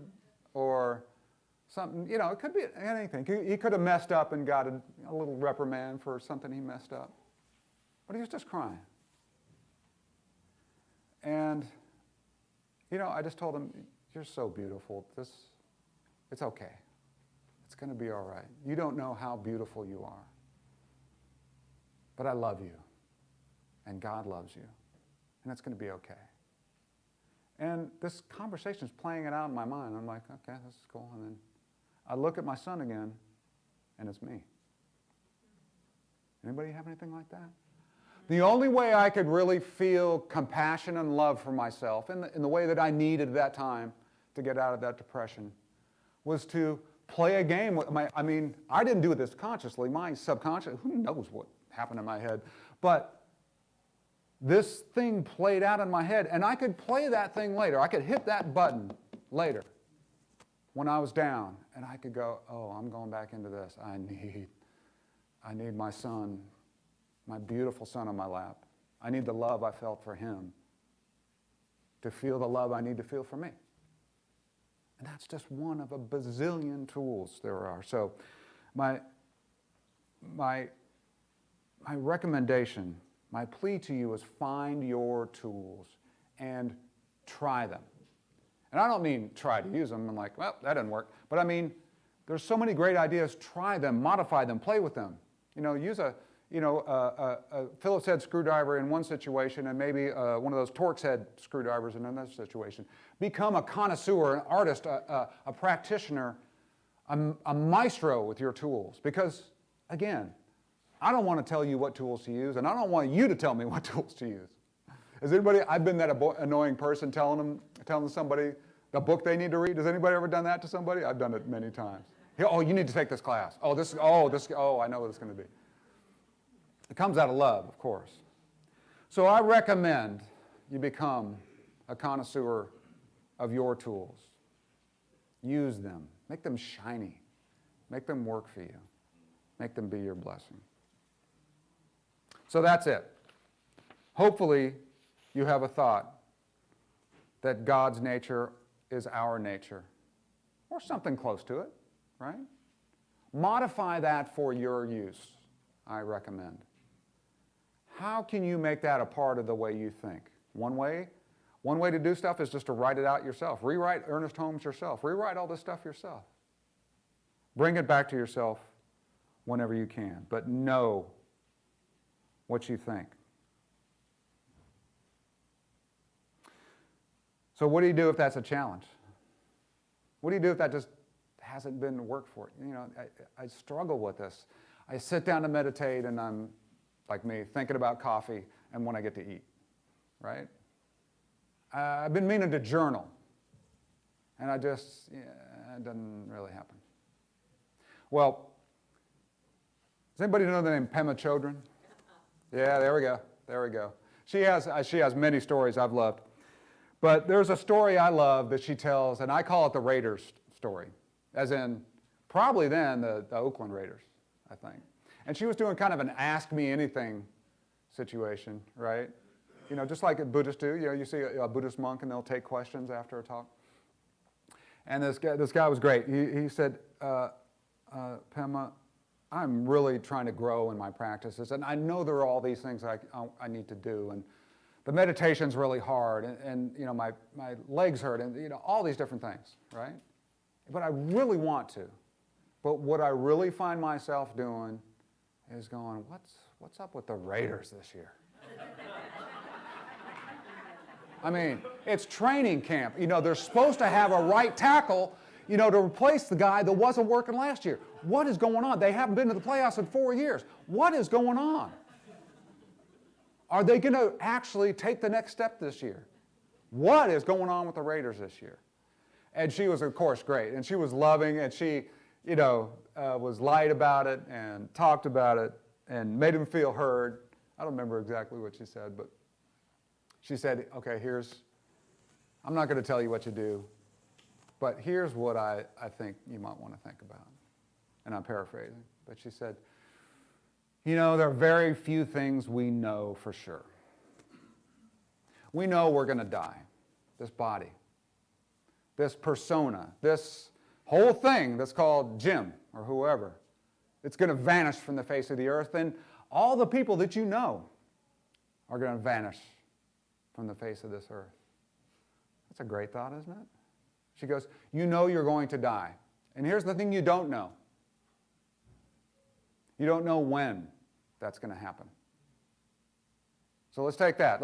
Speaker 2: or something, it could be anything. He could have messed up and got a little reprimand for something he messed up. But he was just crying. And, I just told him, you're so beautiful. It's okay. It's going to be all right. You don't know how beautiful you are. But I love you. And God loves you. And it's going to be okay. And this conversation is playing it out in my mind. I'm like, okay, this is cool. And then I look at my son again, and it's me. Anybody have anything like that? The only way I could really feel compassion and love for myself in the way that I needed at that time to get out of that depression was to play a game with I didn't do this consciously. My subconscious, who knows what happened in my head, but this thing played out in my head, and I could play that thing later. I could hit that button later when I was down, and I could go, oh, I'm going back into this. I need my son, my beautiful son on my lap. I need the love I felt for him to feel the love I need to feel for me. And that's just one of a bazillion tools there are. So my recommendation, my plea to you is find your tools and try them. And I don't mean try to use them. I'm like, well, that didn't work. But I mean, there's so many great ideas. Try them, modify them, play with them. Use a Phillips head screwdriver in one situation and maybe one of those Torx head screwdrivers in another situation. Become a connoisseur, an artist, a practitioner, a maestro with your tools. Because, again, I don't want to tell you what tools to use, and I don't want you to tell me what tools to use. I've been that annoying person telling somebody the book they need to read. Has anybody ever done that to somebody? I've done it many times. Oh, you need to take this class. I know what it's going to be. It comes out of love, of course. So I recommend you become a connoisseur of your tools. Use them. Make them shiny. Make them work for you. Make them be your blessing. So that's it. Hopefully, you have a thought that God's nature is our nature, or something close to it, right? Modify that for your use, I recommend. How can you make that a part of the way you think? One way to do stuff is just to write it out yourself. Rewrite Ernest Holmes yourself. Rewrite all this stuff yourself. Bring it back to yourself whenever you can, but know what you think. So what do you do if that's a challenge? What do you do if that just hasn't been work for you? I struggle with this. I sit down to meditate and I'm, like me, thinking about coffee and when I get to eat, right? I've been meaning to journal. And it doesn't really happen. Well, does anybody know the name Pema Chodron? Yeah, there we go. There we go. She has many stories I've loved. But there's a story I love that she tells, and I call it the Raiders story, as in probably then the Oakland Raiders, I think. And she was doing kind of an ask me anything situation, right? You know, just like Buddhists do. You know, you see a Buddhist monk and they'll take questions after a talk. And this guy was great. He said, Pema, I'm really trying to grow in my practices, and I know there are all these things I need to do, and the meditation's really hard, and you know, my legs hurt, and you know, all these different things, right? But I really want to. But what I really find myself doing is going, what's up with the Raiders this year? I mean, it's training camp. You know, they're supposed to have a right tackle, you know, to replace the guy that wasn't working last year. What is going on? They haven't been to the playoffs in 4 years. What is going on? Are they going to actually take the next step this year? What is going on with the Raiders this year? And she was, of course, great. And she was loving, and she, you know, was light about it and talked about it and made him feel heard. I don't remember exactly what she said, but she said, okay, I'm not going to tell you what you do, but here's what I think you might want to think about. And I'm paraphrasing, but she said, you know, there are very few things we know for sure. We know we're going to die, this body, this persona, this whole thing that's called Jim or whoever. It's going to vanish from the face of the earth, and all the people that you know are going to vanish from the face of this earth. That's a great thought, isn't it? She goes, you know you're going to die. And here's the thing you don't know. You don't know when that's going to happen. So let's take that.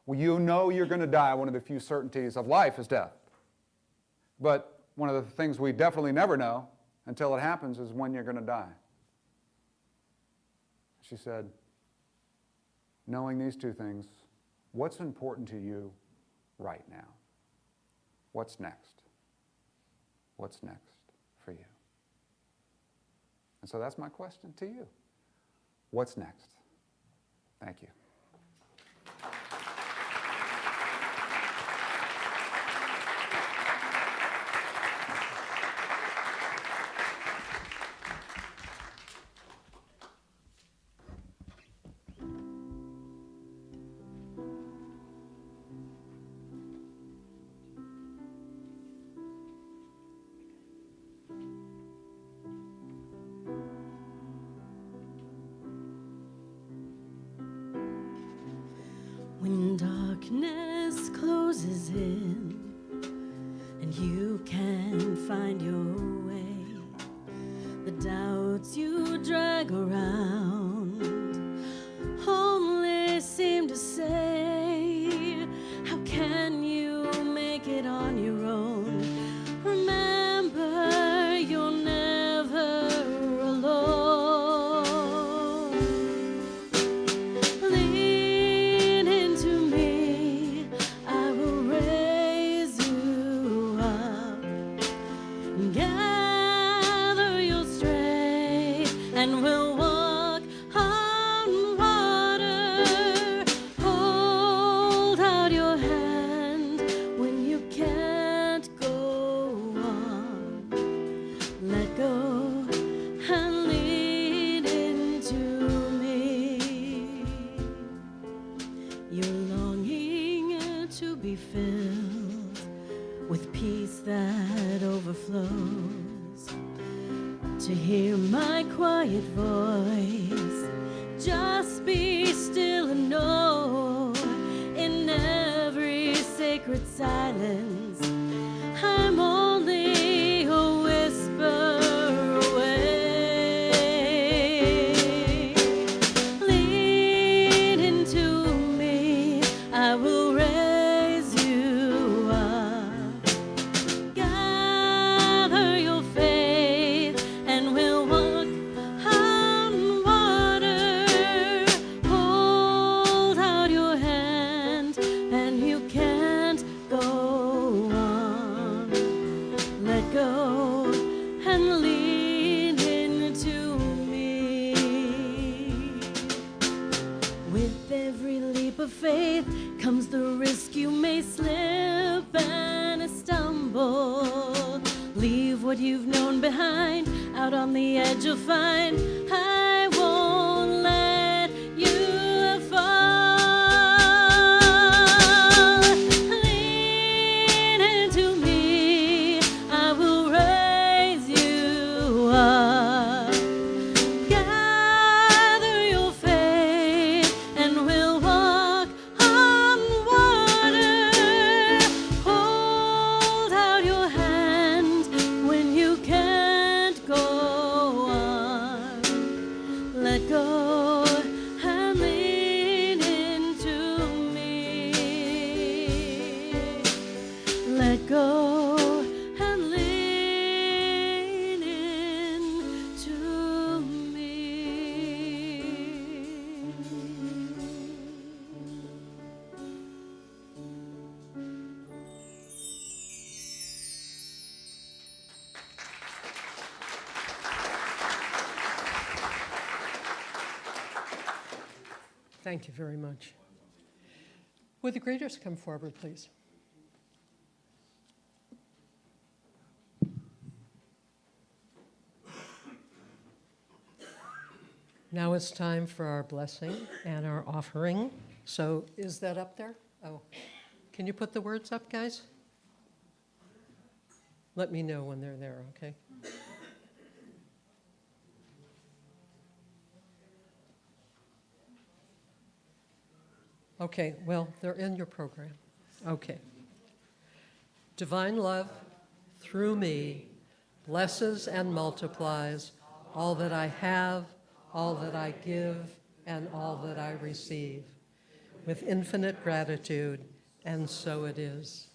Speaker 2: Well, you know you're going to die. One of the few certainties of life is death. But one of the things we definitely never know until it happens is when you're going to die. She said, knowing these two things, what's important to you right now? What's next? What's next for you? And so that's my question to you. What's next? Thank you.
Speaker 4: When darkness closes in and you can't find your way, the doubts you drag around only seem to say, how can you make it on your own? Remember, you're never alone. Lean into me, I will raise you up. Gather your strength and we'll walk on water. Hold out your hand when you can't go on. Let go and lean into me. You're longing to be filled with peace that overflows, to hear my quiet voice. Just be still and know, in every sacred silence, I'm only a whisper away. Lean into me, I will raise you up. Gather your faith and we'll walk on water. Hold out your hand and you can what you've known behind. Out on the edge you'll find I won't let you fall. Lean into me, I will raise you up. Gather your faith and we'll walk on water. Hold out your hand when you can't go on. Let go and lean into me. Let go and lean into me.
Speaker 1: Thank you very much. Would the greeters come forward, please? Now it's time for our blessing and our offering. So is that up there? Oh, can you put the words up, guys? Let me know when they're there, okay? Okay, well, they're in your program. Okay. Divine love, through me, blesses and multiplies all that I have, all that I give, and all that I receive, with infinite gratitude, and so it is.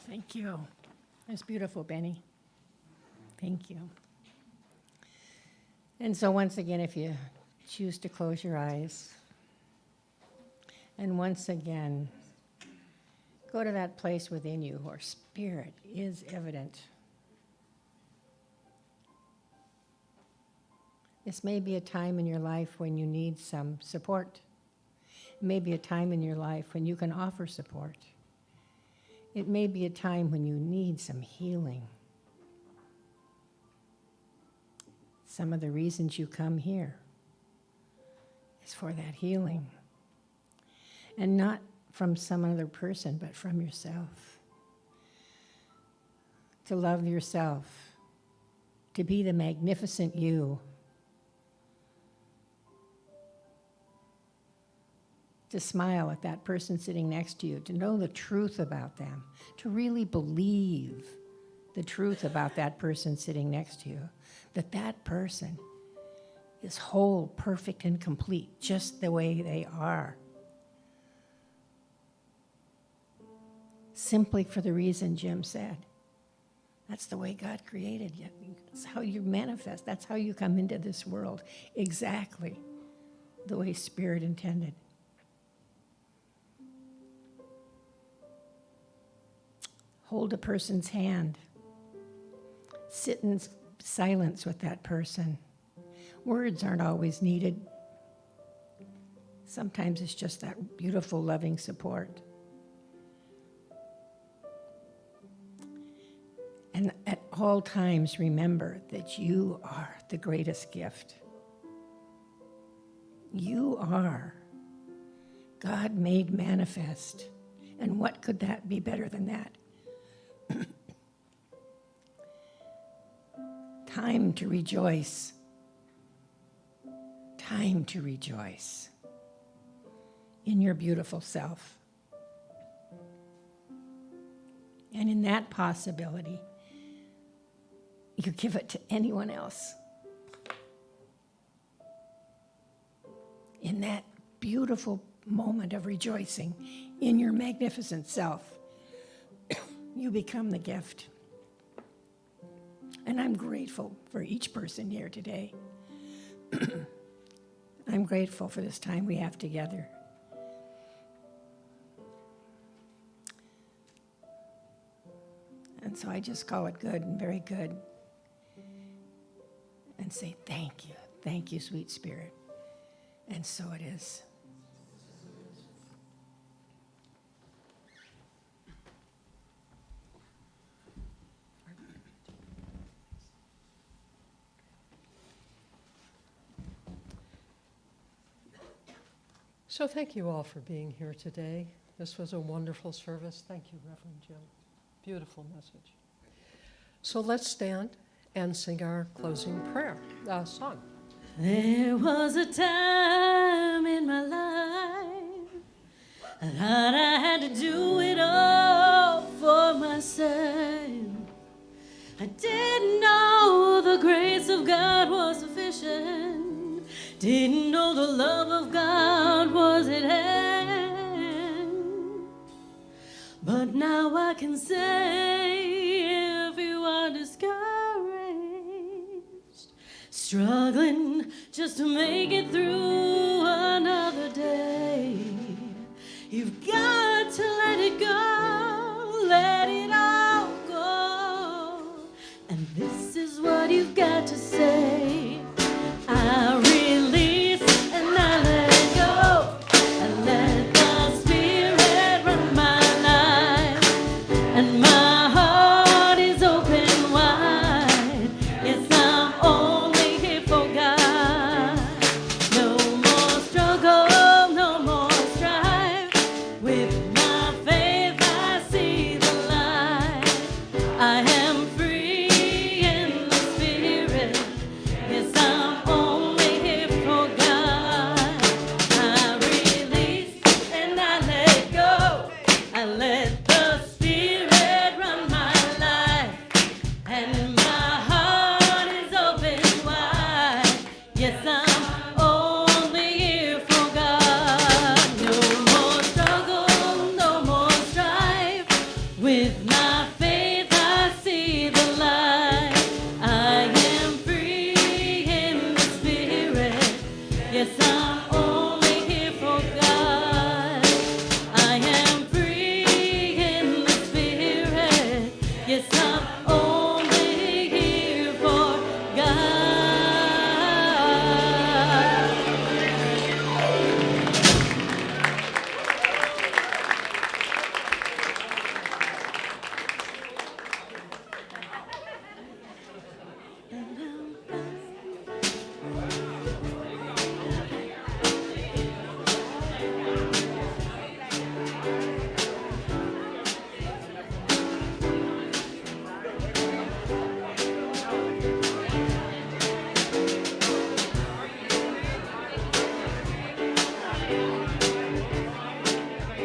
Speaker 5: Thank you. That's beautiful, Benny. Thank you. And so once again, if you choose to close your eyes, and once again, go to that place within you where spirit is evident. This may be a time in your life when you need some support. It may be a time in your life when you can offer support. It may be a time when you need some healing. Some of the reasons you come here is for that healing. And not from some other person, but from yourself. To love yourself. To be the magnificent you. To smile at that person sitting next to you, to know the truth about them, to really believe the truth about that person sitting next to you, that that person is whole, perfect, and complete, just the way they are. Simply for the reason Jim said. That's the way God created you. That's how you manifest. That's how you come into this world. Exactly the way Spirit intended. Hold a person's hand. Sit in silence with that person. Words aren't always needed. Sometimes it's just that beautiful, loving support. And at all times, remember that you are the greatest gift. You are God made manifest. And what could that be better than that? Time to rejoice. Time to rejoice in your beautiful self. And in that possibility, you give it to anyone else. In that beautiful moment of rejoicing in your magnificent self, you become the gift. And I'm grateful for each person here today. I'm grateful for this time we have together. And so I just call it good and very good. And say, thank you, sweet Spirit. And so it is.
Speaker 1: So thank you all for being here today. This was a wonderful service. Thank you, Reverend Jim. Beautiful message. So let's stand and sing our closing prayer song.
Speaker 4: There was a time in my life I thought I had to do it all for myself. I didn't know the grace of God was sufficient. Didn't know the love of God was at hand. But now I can say, if you are discouraged, struggling just to make it through another day, you've got to let it go, let it all go. And this is what you've got to say. I release and I let go. I let the Spirit run my life, and my heart is open wide. Yes, I'm only here for God. No more struggle, no more strife. With my faith I see the light. I am free in the Spirit. Yes, I'm only here for God. I release and I let go. I let the Spirit run my life, and my heart is open wide. Yes, I'm only here for God. No more struggle, no more strife. With my faith I Yes, I'm